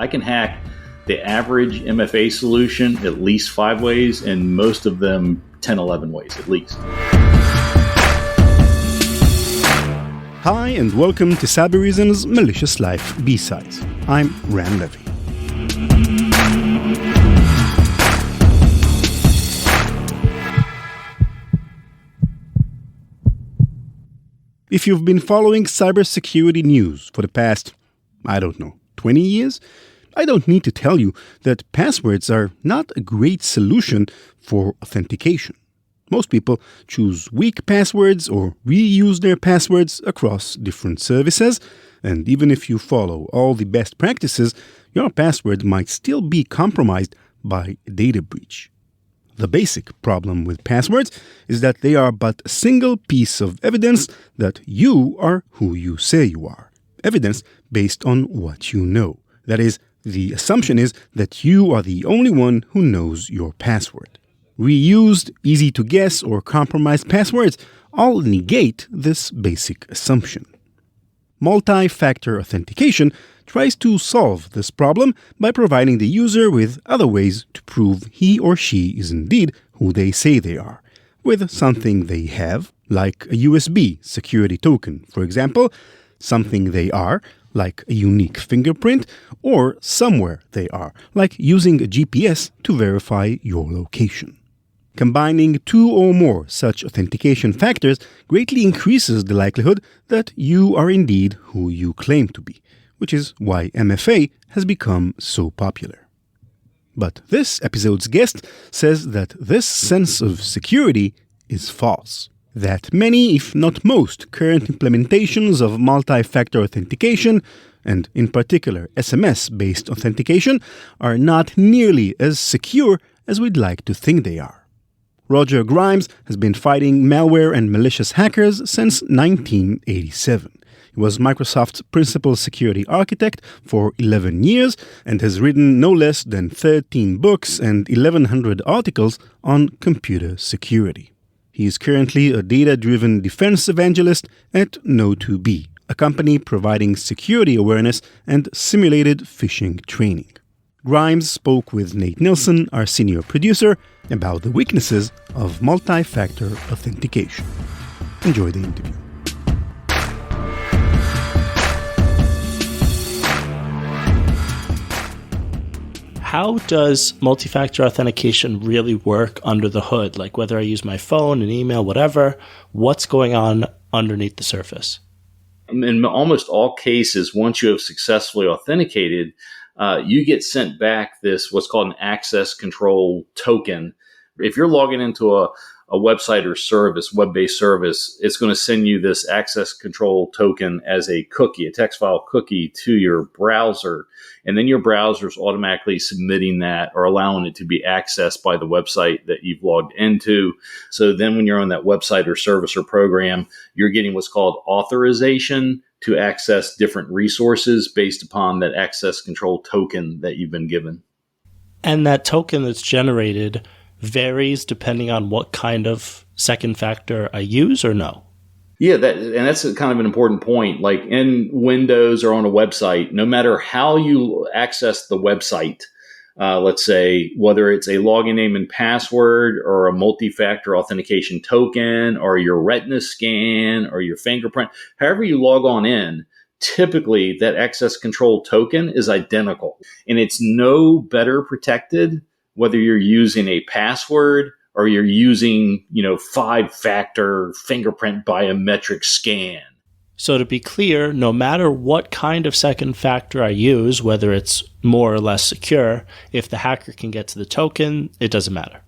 I can hack the average MFA solution at least 5 ways, and most of them 10, 11 ways at least. Hi, and welcome to Cybereason's Malicious Life B-Sides. I'm Ran Levy. If you've been following cybersecurity news for the past, 20 years, I don't need to tell you that passwords are not a great solution for authentication. Most people choose weak passwords or reuse their passwords across different services, and even if you follow all the best practices, your password might still be compromised by a data breach. The basic problem with passwords is that they are but a single piece of evidence that you are who you say you are. Evidence based on what you know. That is, the assumption is that you are the only one who knows your password. Reused, easy-to-guess, or compromised passwords all negate this basic assumption. Multi-factor authentication tries to solve this problem by providing the user with other ways to prove he or she is indeed who they say they are, with something they have, like a USB security token, for example, something they are, like a unique fingerprint, or somewhere they are, like using a GPS to verify your location. Combining 2 or more such authentication factors greatly increases the likelihood that you are indeed who you claim to be, which is why MFA has become so popular. But this episode's guest says that this sense of security is false. That many, if not most, current implementations of multi-factor authentication, and in particular SMS-based authentication, are not nearly as secure as we'd like to think they are. Roger Grimes has been fighting malware and malicious hackers since 1987. He was Microsoft's principal security architect for 11 years and has written no less than 13 books and 1,100 articles on computer security. He is currently a Data-Driven Defense Evangelist at Know2B, a company providing security awareness and simulated phishing training. Grimes spoke with Nate Nilsson, our senior producer, about the weaknesses of multi-factor authentication. Enjoy the interview. How does multi-factor authentication really work under the hood? Like whether I use my phone, an email, whatever, what's going on underneath the surface? In almost all cases, once you have successfully authenticated, you get sent back this what's called an access control token. If you're logging into a website or service, web-based service, it's going to send you this access control token as a cookie, a text file cookie to your browser. And then your browser is automatically submitting that or allowing it to be accessed by the website that you've logged into. So then when you're on that website or service or program, you're getting what's called authorization to access different resources based upon that access control token that you've been given. And that token that's generated varies depending on what kind of second factor I use or no? Yeah, that's kind of an important point. Like in Windows or on a website, no matter how you access the website, let's say whether it's a login name and password or a multi-factor authentication token or your retina scan or your fingerprint, however you log on in, typically that access control token is identical. And it's no better protected whether you're using a password or you're using, 5-factor fingerprint biometric scan. So to be clear, no matter what kind of second factor I use, whether it's more or less secure, if the hacker can get to the token, it doesn't matter.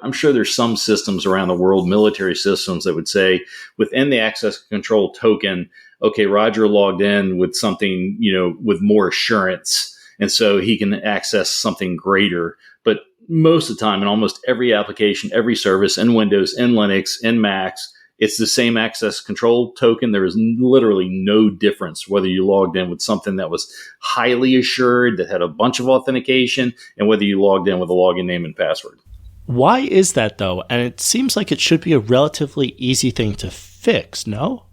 I'm sure there's some systems around the world, military systems, that would say within the access control token, okay, Roger logged in with something, with more assurance. And so he can access something greater. But most of the time, in almost every application, every service, in Windows, in Linux, in Macs, it's the same access control token. There is literally no difference whether you logged in with something that was highly assured, that had a bunch of authentication, and whether you logged in with a login name and password. Why is that, though? And it seems like it should be a relatively easy thing to fix, no?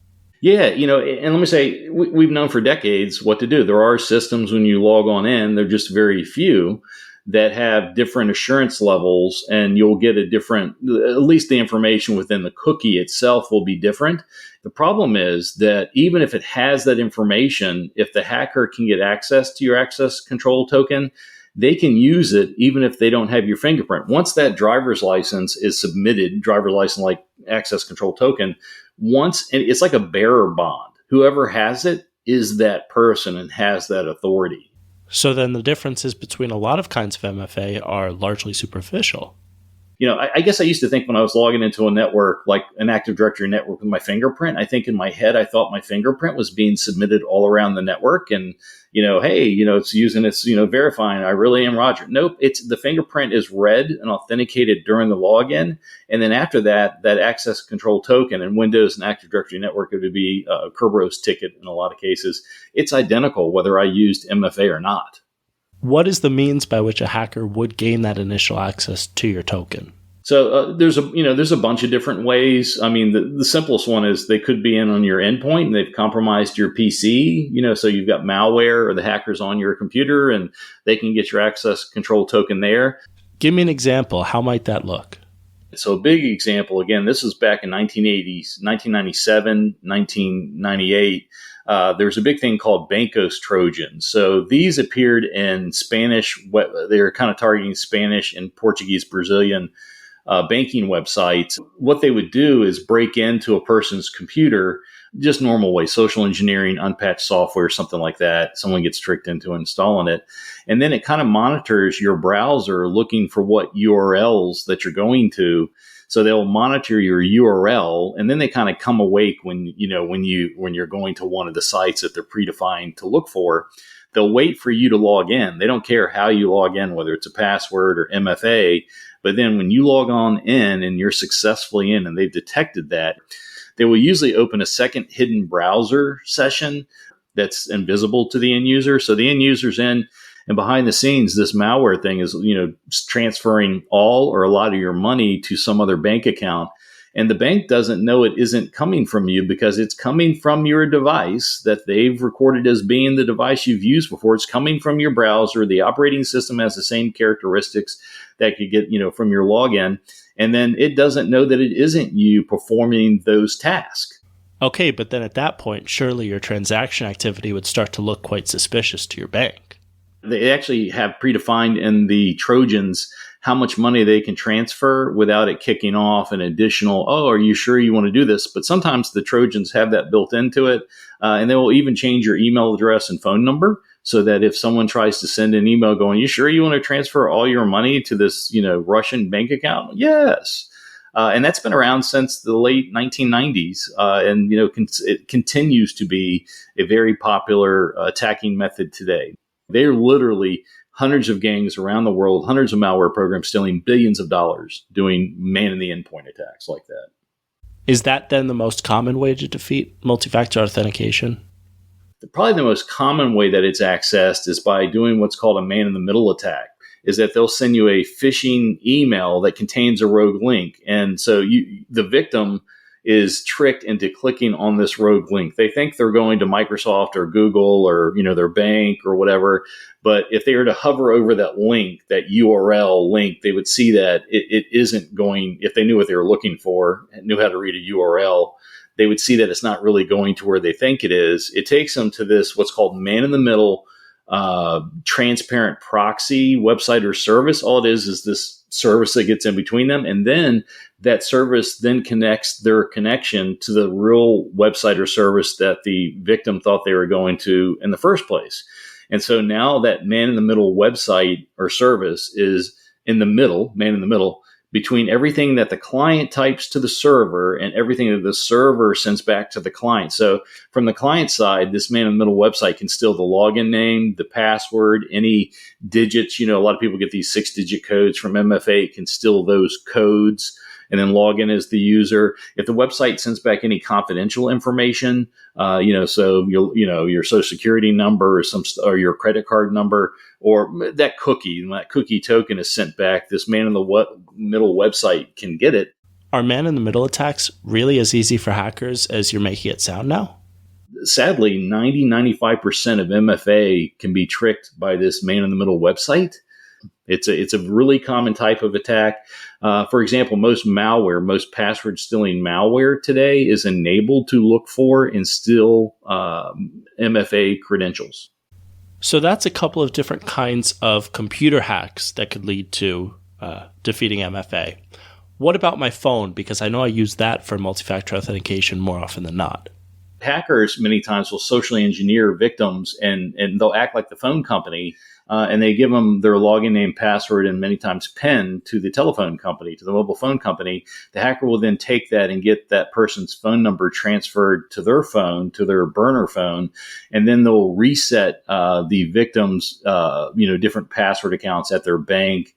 Yeah, and let me say, we've known for decades what to do. There are systems when you log on in, they're just very few that have different assurance levels, and you'll get a different, at least the information within the cookie itself will be different. The problem is that even if it has that information, if the hacker can get access to your access control token, they can use it even if they don't have your fingerprint. Once that driver's license is submitted, driver's license like access control token, once it's like a bearer bond. Whoever has it is that person and has that authority. So then the differences between a lot of kinds of MFA are largely superficial. I guess I used to think when I was logging into a network, like an Active Directory network with my fingerprint, I think in my head, I thought my fingerprint was being submitted all around the network. And, hey, it's using its, verifying I really am Roger. Nope. It's the fingerprint is read and authenticated during the login. And then after that, that access control token in Windows and Active Directory network, it would be a Kerberos ticket in a lot of cases. It's identical whether I used MFA or not. What is the means by which a hacker would gain that initial access to your token? So there's a bunch of different ways. I mean, the simplest one is they could be in on your endpoint and they've compromised your PC. So you've got malware or the hackers on your computer and they can get your access control token there. Give me an example. How might that look? So a big example, again, this was back in 1980s, 1997, 1998. There's a big thing called Bancos Trojans. So these appeared in Spanish. They're kind of targeting Spanish and Portuguese, Brazilian banking websites. What they would do is break into a person's computer, just normal way, social engineering, unpatched software, something like that. Someone gets tricked into installing it. And then it kind of monitors your browser looking for what URLs that you're going to. So they'll monitor your URL, and then they kind of come awake when you're going to one of the sites that they're predefined to look for. They'll wait for you to log in. They don't care how you log in, whether it's a password or MFA. But then when you log on in and you're successfully in and they've detected that, they will usually open a second hidden browser session that's invisible to the end user. So the end user's in, and behind the scenes, this malware thing is, transferring all or a lot of your money to some other bank account. And the bank doesn't know it isn't coming from you because it's coming from your device that they've recorded as being the device you've used before. It's coming from your browser. The operating system has the same characteristics that you get, from your login. And then it doesn't know that it isn't you performing those tasks. Okay, but then at that point, surely your transaction activity would start to look quite suspicious to your bank. They actually have predefined in the Trojans how much money they can transfer without it kicking off an additional, are you sure you want to do this? But sometimes the Trojans have that built into it, and they will even change your email address and phone number so that if someone tries to send an email going, you sure you want to transfer all your money to this, Russian bank account? Yes. And that's been around since the late 1990s. And, it continues to be a very popular attacking method today. They're literally hundreds of gangs around the world, hundreds of malware programs stealing billions of dollars doing man-in-the-endpoint attacks like that. Is that then the most common way to defeat multi-factor authentication? Probably the most common way that it's accessed is by doing what's called a man-in-the-middle attack, is that they'll send you a phishing email that contains a rogue link. And so the victim is tricked into clicking on this rogue link. They think they're going to Microsoft or Google or, their bank or whatever. But if they were to hover over that link, that URL link, they would see that it isn't going, if they knew what they were looking for and knew how to read a URL, they would see that it's not really going to where they think it is. It takes them to this, what's called man-in-the-middle transparent proxy website or service. All it is this service that gets in between them. And then that service then connects their connection to the real website or service that the victim thought they were going to in the first place. And so now that man-in-the-middle website or service is in the middle, man-in-the-middle, between everything that the client types to the server and everything that the server sends back to the client. So from the client side, this man-in-the-middle website can steal the login name, the password, any digits. A lot of people get these 6-digit codes from MFA, can steal those codes and then log in as the user. If the website sends back any confidential information, so your social security number or your credit card number, or that cookie token is sent back, this man-in-the-middle website can get it. Are man-in-the-middle attacks really as easy for hackers as you're making it sound now? Sadly, 95% of MFA can be tricked by this man-in-the-middle website. It's a really common type of attack. For example, most password stealing malware today is enabled to look for and steal MFA credentials. So that's a couple of different kinds of computer hacks that could lead to defeating MFA. What about my phone? Because I know I use that for multi-factor authentication more often than not. Hackers many times will socially engineer victims and they'll act like the phone company and they give them their login name, password, and many times PIN to the telephone company, to the mobile phone company. The hacker will then take that and get that person's phone number transferred to their phone, to their burner phone, and then they'll reset the victim's different password accounts at their bank,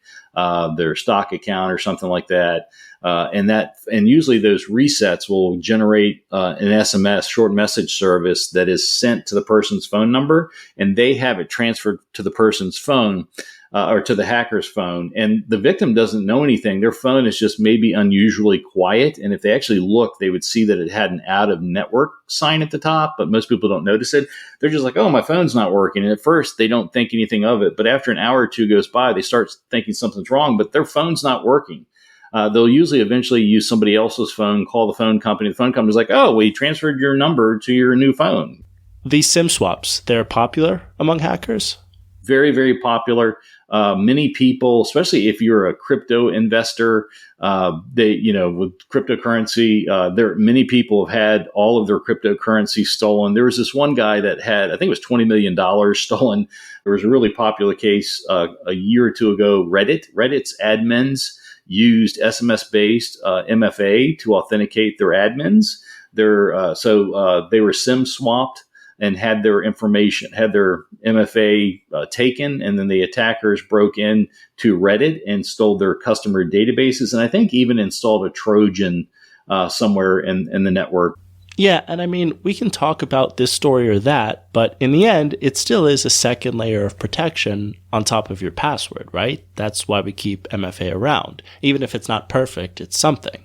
their stock account, or something like that. And usually those resets will generate an SMS, short message service, that is sent to the person's phone number, and they have it transferred to the person's phone or to the hacker's phone. And the victim doesn't know anything. Their phone is just maybe unusually quiet. And if they actually look, they would see that it had an out of network sign at the top, but most people don't notice it. They're just like, oh, my phone's not working. And at first they don't think anything of it. But after an hour or two goes by, they start thinking something's wrong, but their phone's not working. They'll usually eventually use somebody else's phone, call the phone company. The phone company's like, oh, we transferred your number to your new phone. These SIM swaps, they're popular among hackers? Very, very popular. Many people, especially if you're a crypto investor, with cryptocurrency, many people have had all of their cryptocurrency stolen. There was this one guy that had, I think it was $20 million stolen. There was a really popular case a year or two ago. Reddit's admins used SMS-based MFA to authenticate their admins. They were SIM swapped and had their information, had their MFA taken, and then the attackers broke in to Reddit and stole their customer databases, and I think even installed a Trojan somewhere in the network. Yeah, and I mean, we can talk about this story or that, but in the end, it still is a second layer of protection on top of your password, right? That's why we keep MFA around. Even if it's not perfect, it's something.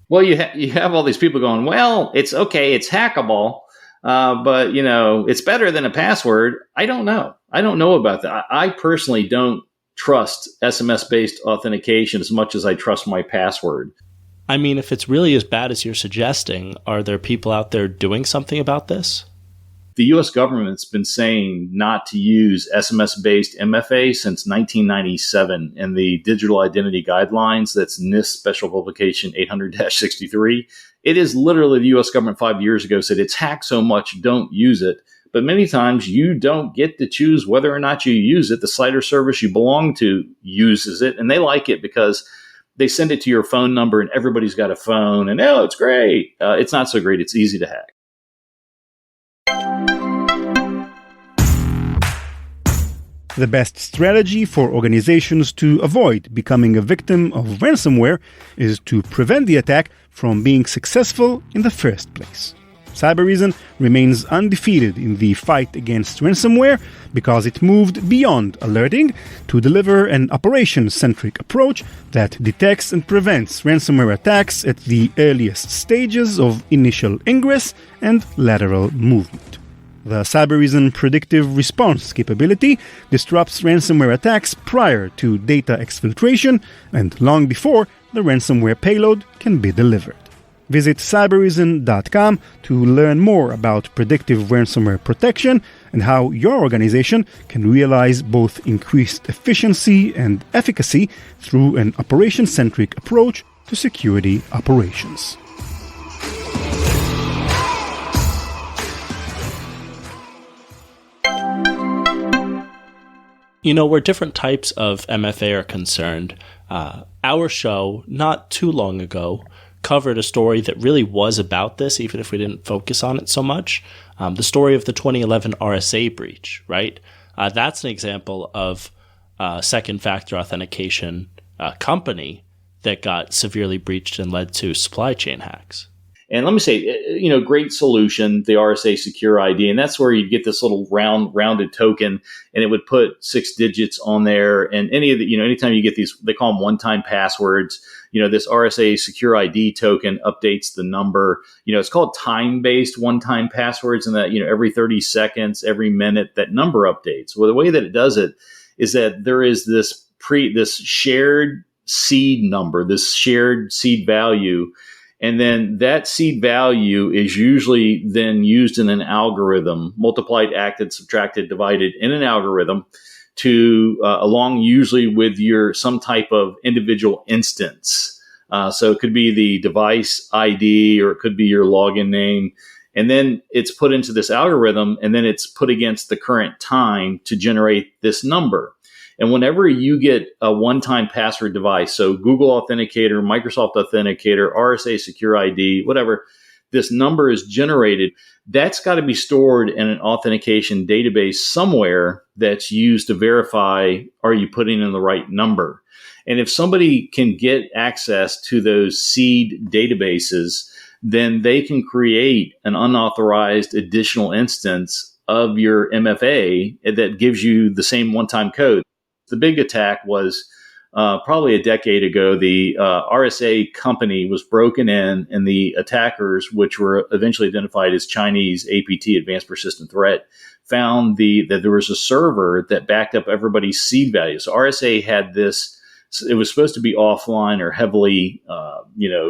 Well, you have all these people going, well, it's okay, it's hackable, but, it's better than a password. I don't know. I don't know about that. I personally don't trust SMS-based authentication as much as I trust my password. I mean, if it's really as bad as you're suggesting, are there people out there doing something about this? The U.S. government's been saying not to use SMS-based MFA since 1997 in the Digital Identity Guidelines. That's NIST Special Publication 800-63. It is literally the U.S. government 5 years ago said it's hacked so much, don't use it. But many times you don't get to choose whether or not you use it. The site or service you belong to uses it, and they like it because they send it to your phone number and everybody's got a phone and, oh, it's great. It's not so great. It's easy to hack. The best strategy for organizations to avoid becoming a victim of ransomware is to prevent the attack from being successful in the first place. Cybereason remains undefeated in the fight against ransomware because it moved beyond alerting to deliver an operation-centric approach that detects and prevents ransomware attacks at the earliest stages of initial ingress and lateral movement. The Cybereason predictive response capability disrupts ransomware attacks prior to data exfiltration and long before the ransomware payload can be delivered. Visit cybereason.com to learn more about predictive ransomware protection and how your organization can realize both increased efficiency and efficacy through an operation-centric approach to security operations. Where different types of MFA are concerned, our show, not too long ago, covered a story that really was about this, even if we didn't focus on it so much. The story of the 2011 RSA breach, right? That's an example of a second factor authentication company that got severely breached and led to supply chain hacks. And let me say, great solution, the RSA Secure ID. And that's where you get this little rounded token, and it would put 6 digits on there. And anytime you get these, they call them one-time passwords. This RSA Secure ID token updates the number. It's called time-based one-time passwords, and that, every 30 seconds, every minute, that number updates. Well, the way that it does it is that there is this shared seed number, this shared seed value. And then that seed value is usually then used in an algorithm, multiplied, acted, subtracted, divided in an algorithm to along usually with some type of individual instance. So it could be the device ID, or it could be your login name. And then it's put into this algorithm, and then it's put against the current time to generate this number. And whenever you get a one-time password device, so Google Authenticator, Microsoft Authenticator, RSA Secure ID, whatever, this number is generated, that's got to be stored in an authentication database somewhere that's used to verify, are you putting in the right number? And if somebody can get access to those seed databases, then they can create an unauthorized additional instance of your MFA that gives you the same one-time code. The big attack was probably a decade ago. The RSA company was broken in, and the attackers, which were eventually identified as Chinese APT, Advanced Persistent Threat, found that there was a server that backed up everybody's seed values. So RSA had this. It was supposed to be offline or heavily,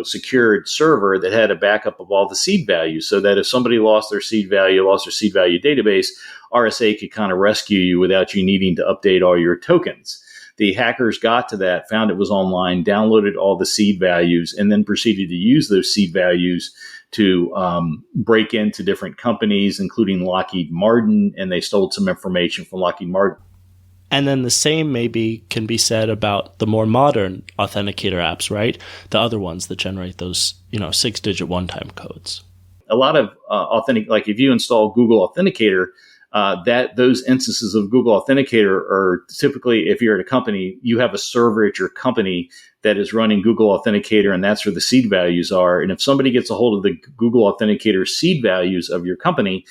secured server that had a backup of all the seed values, so that if somebody lost their seed value database, RSA could kind of rescue you without you needing to update all your tokens. The hackers got to that, found it was online, downloaded all the seed values, and then proceeded to use those seed values to break into different companies, including Lockheed Martin, and they stole some information from Lockheed Martin. And then the same maybe can be said about the more modern authenticator apps, right? The other ones that generate those, 6-digit one-time codes. A lot of like if you install Google Authenticator, those instances of Google Authenticator are typically, if you're at a company, you have a server at your company that is running Google Authenticator, and that's where the seed values are. And if somebody gets a hold of the Google Authenticator seed values of your company,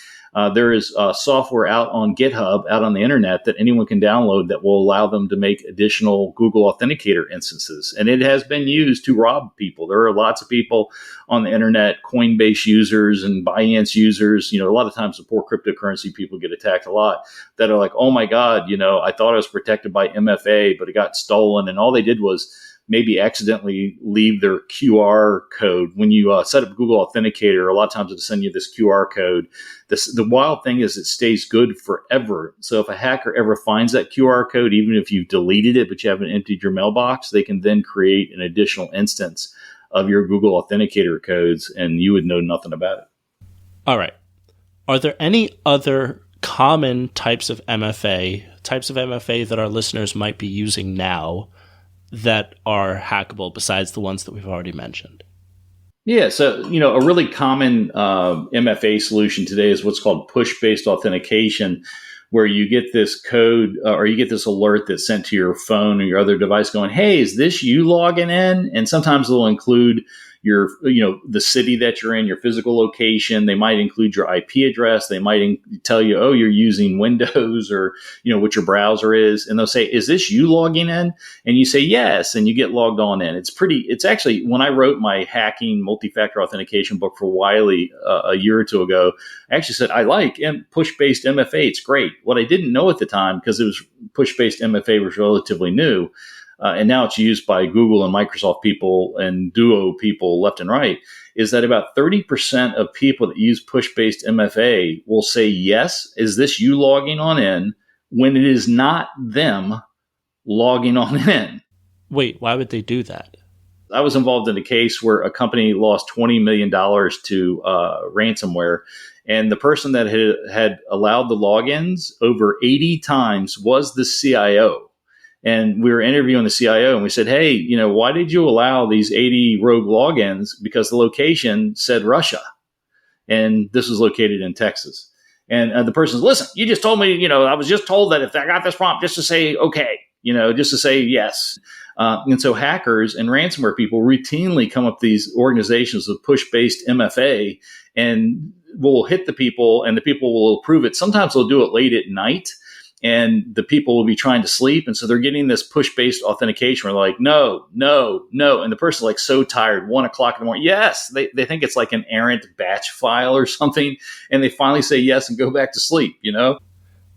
there is software out on GitHub, out on the internet, that anyone can download that will allow them to make additional Google Authenticator instances. And it has been used to rob people. There are lots of people on the internet, Coinbase users and Binance users. A lot of times the poor cryptocurrency people get attacked a lot, that are like, oh my God, I thought I was protected by MFA, but it got stolen. And all they did was maybe accidentally leave their QR code. When you set up Google Authenticator, a lot of times it'll send you this QR code. The wild thing is it stays good forever. So if a hacker ever finds that QR code, even if you've deleted it, but you haven't emptied your mailbox, they can then create an additional instance of your Google Authenticator codes, and you would know nothing about it. All right. Are there any other common types of MFA that our listeners might be using now that are hackable besides the ones that we've already mentioned? Yeah, so a really common MFA solution today is what's called push-based authentication, where you get this code or you get this alert that's sent to your phone or your other device going, hey, is this you logging in? And sometimes they'll include your, the city that you're in, your physical location. They might include your IP address. They might tell you, oh, you're using Windows, or, what your browser is. And they'll say, is this you logging in? And you say, yes. And you get logged on in. It's actually, when I wrote my hacking multi-factor authentication book for Wiley a year or two ago, I actually said, I like push-based MFA. It's great. What I didn't know at the time, because it was push-based MFA was relatively new, and now it's used by Google and Microsoft people and Duo people left and right, is that about 30% of people that use push-based MFA will say, yes, is this you logging on in, when it is not them logging on in. Wait, why would they do that? I was involved in a case where a company lost $20 million to ransomware. And the person that had allowed the logins over 80 times was the CIO. And we were interviewing the CIO, and we said, hey, why did you allow these 80 rogue logins? Because the location said Russia. And this was located in Texas. And the person's, listen, you just told me, I was just told that if I got this prompt, just to say, okay. just to say yes. And so hackers and ransomware people routinely come up with these organizations with push-based MFA and will hit the people, and the people will approve it. Sometimes they'll do it late at night, and the people will be trying to sleep. And so they're getting this push-based authentication where they're like, no, no, no. And the person's like so tired, 1 o'clock in the morning. Yes, they think it's like an errant batch file or something. And they finally say yes and go back to sleep,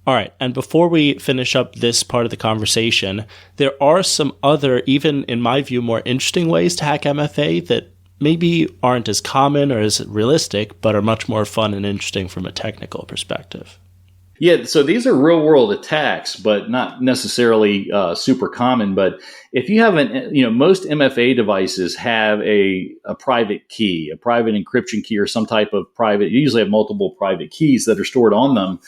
All right. And before we finish up this part of the conversation, there are some other, even in my view, more interesting ways to hack MFA that maybe aren't as common or as realistic, but are much more fun and interesting from a technical perspective. Yeah, so these are real world attacks, but not necessarily super common. But if you have most MFA devices have a private key, a private encryption key, or some type of private. You usually have multiple private keys that are stored on them.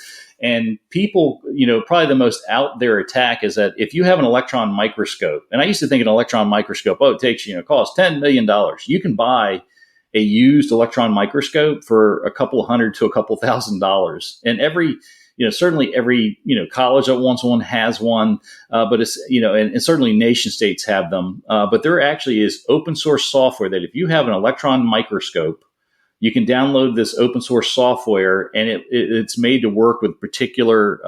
And people, probably the most out there attack is that if you have an electron microscope, and I used to think an electron microscope, it costs $10 million. You can buy a used electron microscope for a couple hundred to a couple $1,000s. And certainly every, college that wants one has one, but it's, and certainly nation states have them. But there actually is open source software that if you have an electron microscope, you can download this open source software, and it's made to work with particular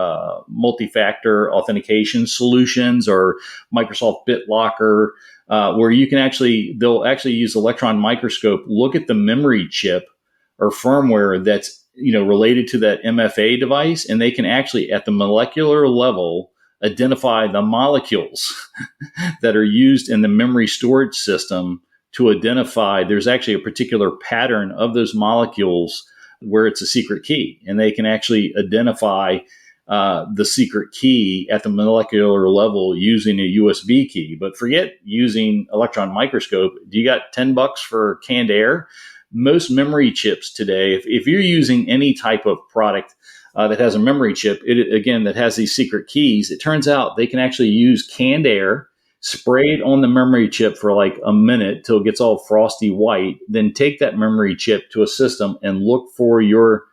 multi-factor authentication solutions or Microsoft BitLocker, where they'll actually use electron microscope, look at the memory chip or firmware that's related to that MFA device, and they can actually at the molecular level identify the molecules that are used in the memory storage system to identify there's actually a particular pattern of those molecules where it's a secret key. And they can actually identify the secret key at the molecular level using a USB key. But forget using electron microscope. Do you got $10 for canned air? Most memory chips today, if you're using any type of product that has a memory chip, that has these secret keys, it turns out they can actually use canned air, spray it on the memory chip for like a minute till it gets all frosty white, then take that memory chip to a system and look for your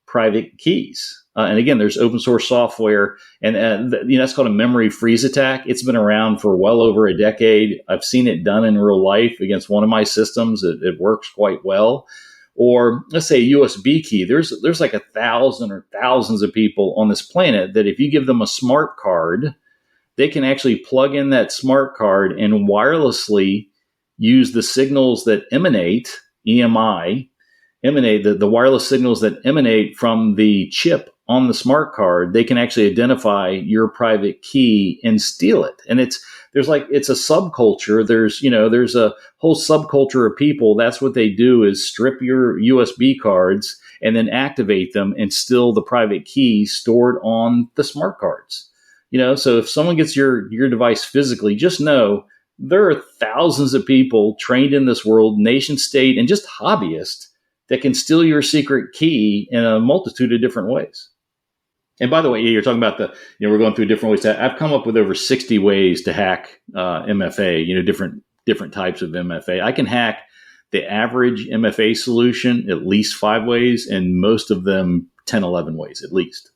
private keys. And again, there's open source software, and that's called a memory freeze attack. It's been around for well over a decade. I've seen it done in real life against one of my systems. It works quite well. Or let's say a USB key. There's like 1,000 or thousands of people on this planet that if you give them a smart card, they can actually plug in that smart card and wirelessly use the signals that emanate, the wireless signals that emanate from the chip on the smart card. They can actually identify your private key and steal it. And it's a subculture. There's a whole subculture of people. That's what they do, is strip your USB cards and then activate them and steal the private key stored on the smart cards. So if someone gets your device physically, just know there are thousands of people trained in this world, nation state, and just hobbyists that can steal your secret key in a multitude of different ways. And by the way, you're talking about we're going through different ways. I've come up with over 60 ways to hack MFA, different types of MFA. I can hack the average MFA solution at least 5 ways, and most of them 10, 11 ways at least.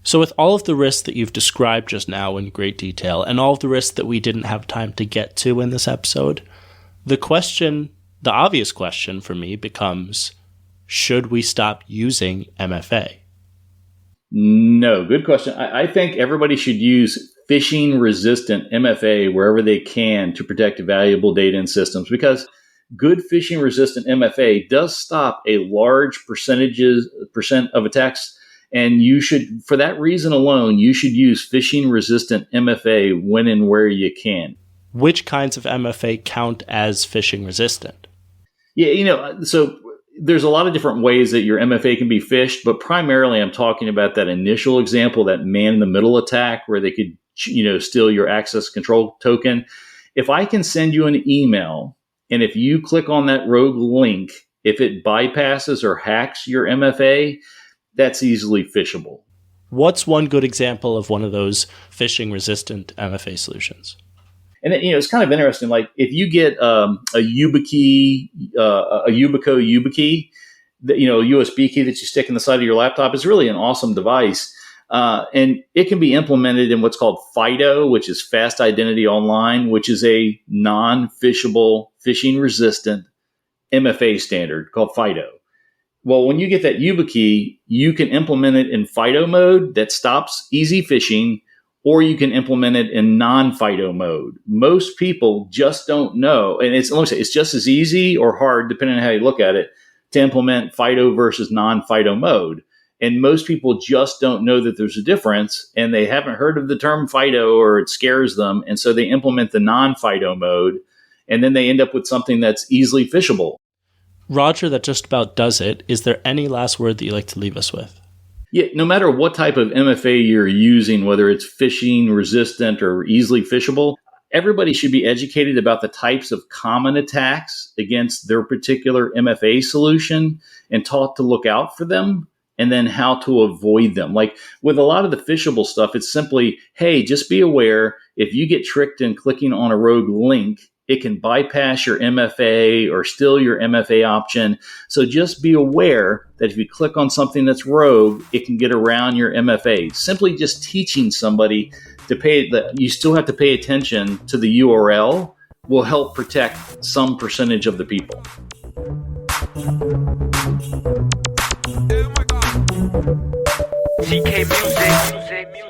So with all of the risks that you've described just now in great detail, and all of the risks that we didn't have time to get to in this episode, the obvious question for me becomes, should we stop using MFA? No, good question. I think everybody should use phishing-resistant MFA wherever they can to protect valuable data and systems, because good phishing-resistant MFA does stop a large percent of attacks. And for that reason alone, you should use phishing-resistant MFA when and where you can. Which kinds of MFA count as phishing-resistant? Yeah, so there's a lot of different ways that your MFA can be phished, but primarily I'm talking about that initial example, that man-in-the-middle attack where they could, steal your access control token. If I can send you an email, and if you click on that rogue link, if it bypasses or hacks your MFA, that's easily phishable. What's one good example of one of those phishing-resistant MFA solutions? And it's kind of interesting. Like if you get a YubiKey, a YubiKey, a USB key that you stick in the side of your laptop, is really an awesome device. And it can be implemented in what's called FIDO, which is Fast Identity Online, which is a non-phishable, phishing-resistant MFA standard called FIDO. Well, when you get that YubiKey, you can implement it in FIDO mode that stops easy phishing, or you can implement it in non-FIDO mode. Most people just don't know, and it's just as easy or hard, depending on how you look at it, to implement FIDO versus non-FIDO mode. And most people just don't know that there's a difference, and they haven't heard of the term FIDO, or it scares them, and so they implement the non-FIDO mode, and then they end up with something that's easily phishable. Roger, that just about does it. Is there any last word that you'd like to leave us with? Yeah, no matter what type of MFA you're using, whether it's phishing resistant or easily phishable, everybody should be educated about the types of common attacks against their particular MFA solution and taught to look out for them, and then how to avoid them. Like with a lot of the phishable stuff, it's simply, hey, just be aware if you get tricked in clicking on a rogue link, it can bypass your MFA or steal your MFA option. So just be aware that if you click on something that's rogue, it can get around your MFA. Simply just teaching somebody you still have to pay attention to the URL will help protect some percentage of the people. CK music.